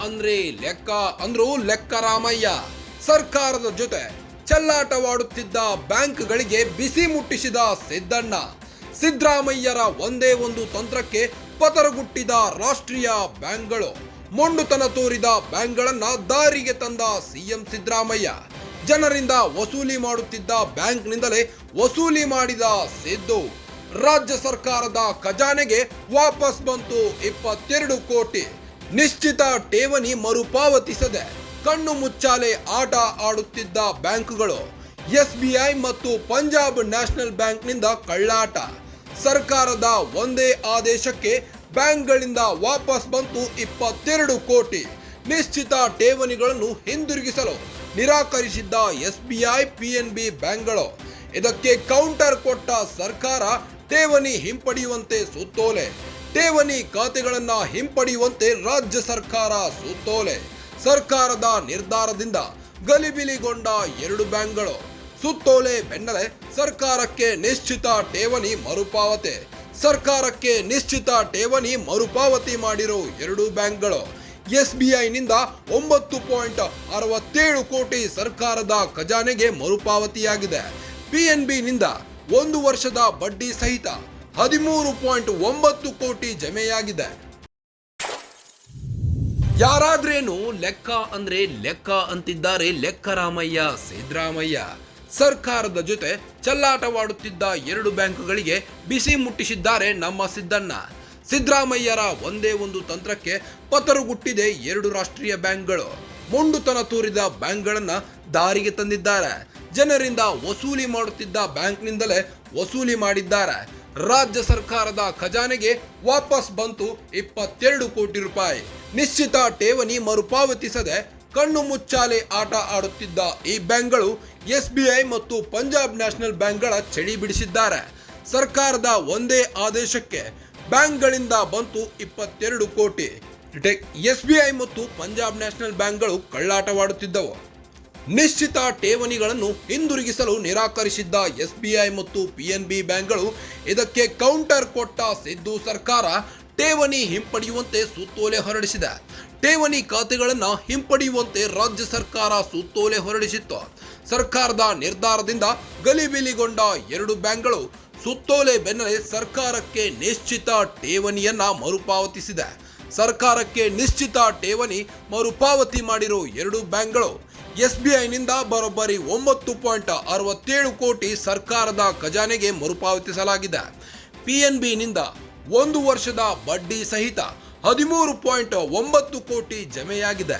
ಅಂದ್ರೆ ಲೆಕ್ಕ ಅಂದ್ರು ಲೆಕ್ಕರಾಮಯ್ಯ. ಸರ್ಕಾರದ ಜೊತೆ ಚೆಲ್ಲಾಟವಾಡುತ್ತಿದ್ದ ಬ್ಯಾಂಕ್ಗಳಿಗೆ ಬಿಸಿ ಮುಟ್ಟಿಸಿದ ಸಿದ್ದಣ್ಣ. ಸಿದ್ದರಾಮಯ್ಯರ ಒಂದೇ ಒಂದು ತಂತ್ರಕ್ಕೆ ಪತರಗುಟ್ಟಿದ ರಾಷ್ಟ್ರೀಯ ಬ್ಯಾಂಕ್ಗಳು. ಮೊಂಡುತನ ತೋರಿದ ಬ್ಯಾಂಕ್ಗಳನ್ನ ದಾರಿಗೆ ತಂದ ಸಿಎಂ ಸಿದ್ದರಾಮಯ್ಯ. ಜನರಿಂದ ವಸೂಲಿ ಮಾಡುತ್ತಿದ್ದ ಬ್ಯಾಂಕ್ನಿಂದಲೇ ವಸೂಲಿ ಮಾಡಿದ ಸಿದ್ದು. ರಾಜ್ಯ ಸರ್ಕಾರದ ಖಜಾನೆಗೆ ವಾಪಸ್ ಬಂತು 22 ಕೋಟಿ. ನಿಶ್ಚಿತ ಠೇವಣಿ ಮರುಪಾವತಿಸದೆ ಕಣ್ಣು ಮುಚ್ಚಾಲೆ ಆಟ ಆಡುತ್ತಿದ್ದ ಬ್ಯಾಂಕ್ಗಳು. SBI ಮತ್ತು ಪಂಜಾಬ್ ನ್ಯಾಷನಲ್ ಬ್ಯಾಂಕ್ನಿಂದ ಕಳ್ಳಾಟ. ಸರ್ಕಾರದ ಒಂದೇ ಆದೇಶಕ್ಕೆ ಬ್ಯಾಂಕ್ಗಳಿಂದ ವಾಪಸ್ ಬಂತು 22 ಕೋಟಿ. ನಿಶ್ಚಿತ ಠೇವಣಿಗಳನ್ನು ಹಿಂದಿರುಗಿಸಲು ನಿರಾಕರಿಸಿದ್ದ SBI PNB ಬ್ಯಾಂಕ್ಗಳು. ಇದಕ್ಕೆ ಕೌಂಟರ್ ಕೊಟ್ಟ ಸರ್ಕಾರ ಠೇವಣಿ ಹಿಂಪಡೆಯುವಂತೆ ಸುತ್ತೋಲೆ. ಠೇವಣಿ ಖಾತೆಗಳನ್ನ ಹಿಂಪಡೆಯುವಂತೆ ರಾಜ್ಯ ಸರ್ಕಾರ ಸುತ್ತೋಲೆ. ಸರ್ಕಾರದ ನಿರ್ಧಾರದಿಂದ ಗಲಿಬಿಲಿಗೊಂಡ 2 ಬ್ಯಾಂಕ್ಗಳು. ಸುತ್ತೋಲೆ ಬೆನ್ನಲ್ಲೇ ಸರ್ಕಾರಕ್ಕೆ ನಿಶ್ಚಿತ ಠೇವಣಿ ಮರುಪಾವತಿ. ಸರ್ಕಾರಕ್ಕೆ ನಿಶ್ಚಿತ ಠೇವಣಿ ಮರುಪಾವತಿ ಮಾಡಿರೋ 2 ಬ್ಯಾಂಕ್ಗಳು. SBIನಿಂದ 9.67 ಕೋಟಿ ಸರ್ಕಾರದ ಖಜಾನೆಗೆ ಮರುಪಾವತಿಯಾಗಿದೆ. PNBನಿಂದ 1 ವರ್ಷದ ಬಡ್ಡಿ ಸಹಿತ 13.9 ಕೋಟಿ ಜಮೆಯಾಗಿದೆ. ಯಾರಾದ್ರೇನು ಲೆಕ್ಕ ಅಂದ್ರೆ ಲೆಕ್ಕ ಅಂತಿದ್ದಾರೆ ಲೆಕ್ಕರಾಮಯ್ಯ ಸಿದ್ದರಾಮಯ್ಯ. ಸರ್ಕಾರದ ಜೊತೆ ಚೆಲ್ಲಾಟವಾಡುತ್ತಿದ್ದ 2 ಬ್ಯಾಂಕ್ಗಳಿಗೆ ಬಿಸಿ ಮುಟ್ಟಿಸಿದ್ದಾರೆ ನಮ್ಮ ಸಿದ್ದಣ್ಣ. ಸಿದ್ದರಾಮಯ್ಯರ ಒಂದೇ ಒಂದು ತಂತ್ರಕ್ಕೆ ಪತರುಗುಟ್ಟಿದೆ 2 ರಾಷ್ಟ್ರೀಯ ಬ್ಯಾಂಕ್ಗಳು. ಮೊಂಡುತನ ತೋರಿದ ಬ್ಯಾಂಕ್ಗಳನ್ನ ದಾರಿಗೆ ತಂದಿದ್ದಾರೆ. ಜನರಿಂದ ವಸೂಲಿ ಮಾಡುತ್ತಿದ್ದ ಬ್ಯಾಂಕ್ನಿಂದಲೇ ವಸೂಲಿ ಮಾಡಿದ್ದಾರೆ. ರಾಜ್ಯ ಸರ್ಕಾರದ ಖಜಾನೆಗೆ ವಾಪಸ್ ಬಂತು 22 ಕೋಟಿ ರೂಪಾಯಿ. ನಿಶ್ಚಿತ ಠೇವಣಿ ಮರುಪಾವತಿಸದೆ ಕಣ್ಣು ಮುಚ್ಚಾಲೆ ಆಟ ಆಡುತ್ತಿದ್ದ ಈ ಬ್ಯಾಂಕ್ಗಳು SBI ಮತ್ತು ಪಂಜಾಬ್ ನ್ಯಾಷನಲ್ ಬ್ಯಾಂಕ್ಗಳ ಚಳಿ ಬಿಡಿಸಿದ್ದಾರೆ. ಸರ್ಕಾರದ ಒಂದೇ ಆದೇಶಕ್ಕೆ ಬ್ಯಾಂಕ್ಗಳಿಂದ ಬಂತು 22 ಕೋಟಿ. SBI ಮತ್ತು ಪಂಜಾಬ್ ನ್ಯಾಷನಲ್ ಬ್ಯಾಂಕ್ಗಳು ಕಳ್ಳಾಟವಾಡುತ್ತಿದ್ದವು. ನಿಶ್ಚಿತ ಠೇವಣಿಗಳನ್ನು ಹಿಂದಿರುಗಿಸಲು ನಿರಾಕರಿಸಿದ್ದ SBI ಮತ್ತು PNB ಬ್ಯಾಂಕ್ಗಳು. ಇದಕ್ಕೆ ಕೌಂಟರ್ ಕೊಟ್ಟ ಸಿದ್ದು ಸರ್ಕಾರ ಠೇವಣಿ ಹಿಂಪಡೆಯುವಂತೆ ಸುತ್ತೋಲೆ ಹೊರಡಿಸಿದೆ. ಠೇವಣಿ ಖಾತೆಗಳನ್ನು ಹಿಂಪಡೆಯುವಂತೆ ರಾಜ್ಯ ಸರ್ಕಾರ ಸುತ್ತೋಲೆ ಹೊರಡಿಸಿತ್ತು. ಸರ್ಕಾರದ ನಿರ್ಧಾರದಿಂದ ಗಲಿಬಿಲಿಗೊಂಡ 2 ಬ್ಯಾಂಕ್ಗಳು. ಸುತ್ತೋಲೆ ಬೆನ್ನಲ್ಲೇ ಸರ್ಕಾರಕ್ಕೆ ನಿಶ್ಚಿತ ಠೇವಣಿಯನ್ನ ಮರುಪಾವತಿಸಿದೆ. ಸರ್ಕಾರಕ್ಕೆ ನಿಶ್ಚಿತ ಠೇವಣಿ ಮರುಪಾವತಿ ಮಾಡಿರೋ 2 ಬ್ಯಾಂಕ್ಗಳು. SBIನಿಂದ ಬರೋಬ್ಬರಿ 9.67 ಕೋಟಿ ಸರ್ಕಾರದ ಖಜಾನೆಗೆ ಮರುಪಾವತಿಸಲಾಗಿದೆ. PNBನಿಂದ 1 ವರ್ಷದ ಬಡ್ಡಿ ಸಹಿತ 13.9 ಕೋಟಿ ಜಮೆಯಾಗಿದೆ.